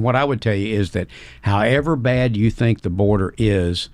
What I would tell you is that however bad you think the border is,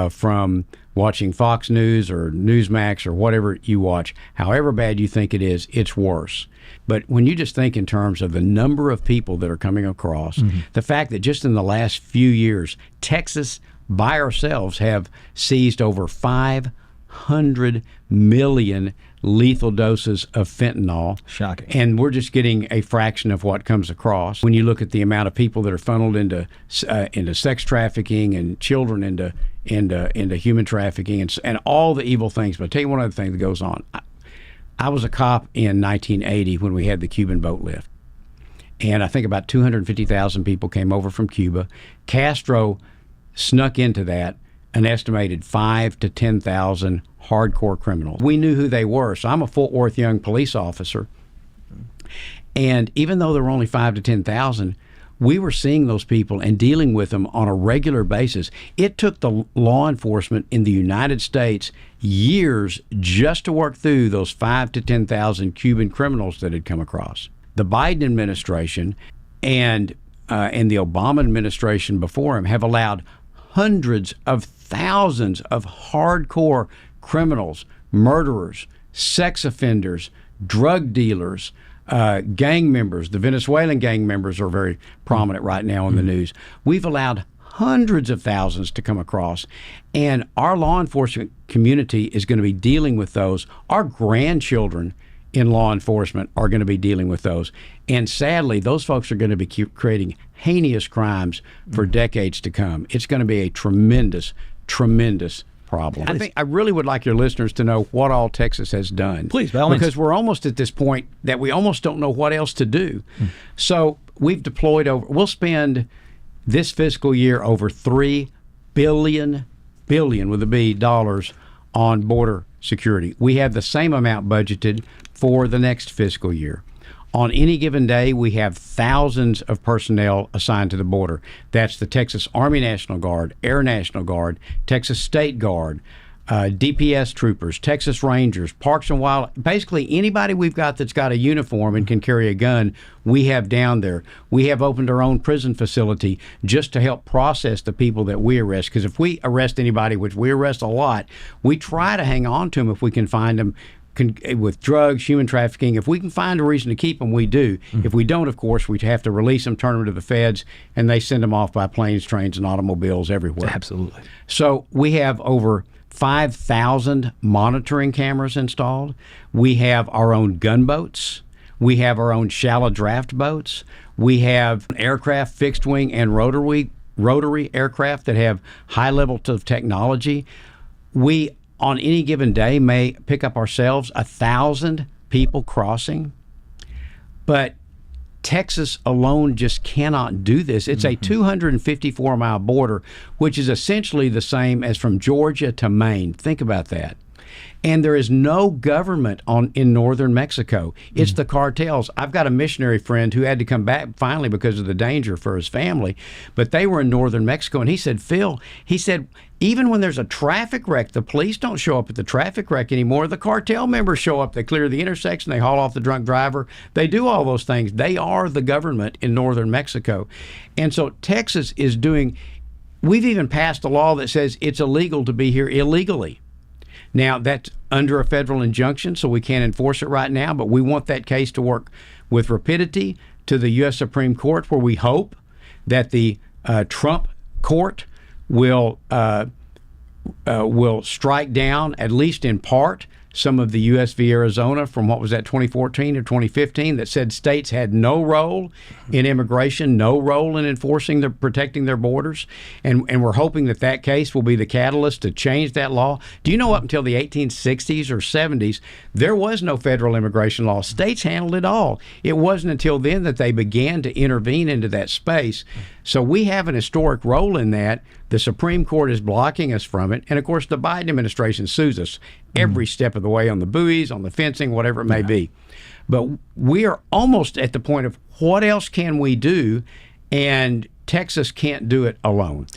from watching Fox News or Newsmax or whatever you watch, however bad you think it is, it's worse. But when you just think in terms of the number of people that are coming across, the fact that just in the last few years, Texas by ourselves have seized over 500 million lethal doses of fentanyl. Shocking. And we're just getting a fraction of what comes across. When you look at the amount of people that are funneled into sex trafficking and children into human trafficking and all the evil things. But I'll tell you one other thing that goes on. I was a cop in 1980 when we had the Cuban boat lift. And I think about 250,000 people came over from Cuba. Castro snuck into that an estimated 5,000 to 10,000 hardcore criminals. We knew who they were. So I'm a Fort Worth young police officer. And even though there were only 5,000 to 10,000, we were seeing those people and dealing with them on a regular basis. It took the law enforcement in the United States years just to work through those 5,000 to 10,000 Cuban criminals that had come across. The Biden administration and the Obama administration before him have allowed hundreds of thousands of hardcore criminals, murderers, sex offenders, drug dealers, gang members. The Venezuelan gang members are very prominent right now in the news. We've allowed hundreds of thousands to come across, and our law enforcement community is going to be dealing with those. Our grandchildren in law enforcement are going to be dealing with those. And sadly, those folks are going to be creating heinous crimes for decades to come. It's going to be a tremendous, tremendous problem. I really would like your listeners to know what all Texas has done. Please, by all means. Because we're almost at this point that we almost don't know what else to do. So we've deployed we'll spend this fiscal year over $3 billion with a B dollars on border security. We have the same amount budgeted for the next fiscal year. On any given day, we have thousands of personnel assigned to the border. That's the Texas Army National Guard, Air National Guard, Texas State Guard, DPS troopers, Texas Rangers, Parks and Wildlife. Basically, anybody we've got that's got a uniform and can carry a gun, we have down there. We have opened our own prison facility just to help process the people that we arrest. Because if we arrest anybody, which we arrest a lot, we try to hang on to them if we can find them with drugs, human trafficking. If we can find a reason to keep them, we do. If we don't, of course, we have to release them, turn them to the feds, and they send them off by planes, trains, and automobiles everywhere. Absolutely. So we have over 5,000 monitoring cameras installed. We have our own gunboats. We have our own shallow draft boats. We have aircraft, fixed wing and rotary aircraft that have high levels of technology. We, on any given day, may pick up ourselves 1,000 people crossing. But Texas alone just cannot do this. It's a 254-mile border, which is essentially the same as from Georgia to Maine. Think about that. And there is no government in northern Mexico. It's the cartels. I've got a missionary friend who had to come back finally because of the danger for his family, but they were in northern Mexico, and he said, Phil, even when there's a traffic wreck, the police don't show up at the traffic wreck anymore. The cartel members show up. They clear the intersection. They haul off the drunk driver. They do all those things. They are the government in northern Mexico. And so Texas is we've even passed a law that says it's illegal to be here illegally. Now, that's under a federal injunction, so we can't enforce it right now, but we want that case to work with rapidity to the U.S. Supreme Court, where we hope that the Trump court will strike down, at least in part, some of the U.S. v. Arizona from what was that 2014 or 2015 that said states had no role in immigration, no role in protecting their borders, and we're hoping that case will be the catalyst to change that law. Do you know up until the 1860s or 70s, there was no federal immigration law. States handled it all. It wasn't until then that they began to intervene into that space. So we have an historic role in that. The Supreme Court is blocking us from it. And, of course, the Biden administration sues us every step of the way on the buoys, on the fencing, whatever it may be. But we are almost at the point of what else can we do, and Texas can't do it alone.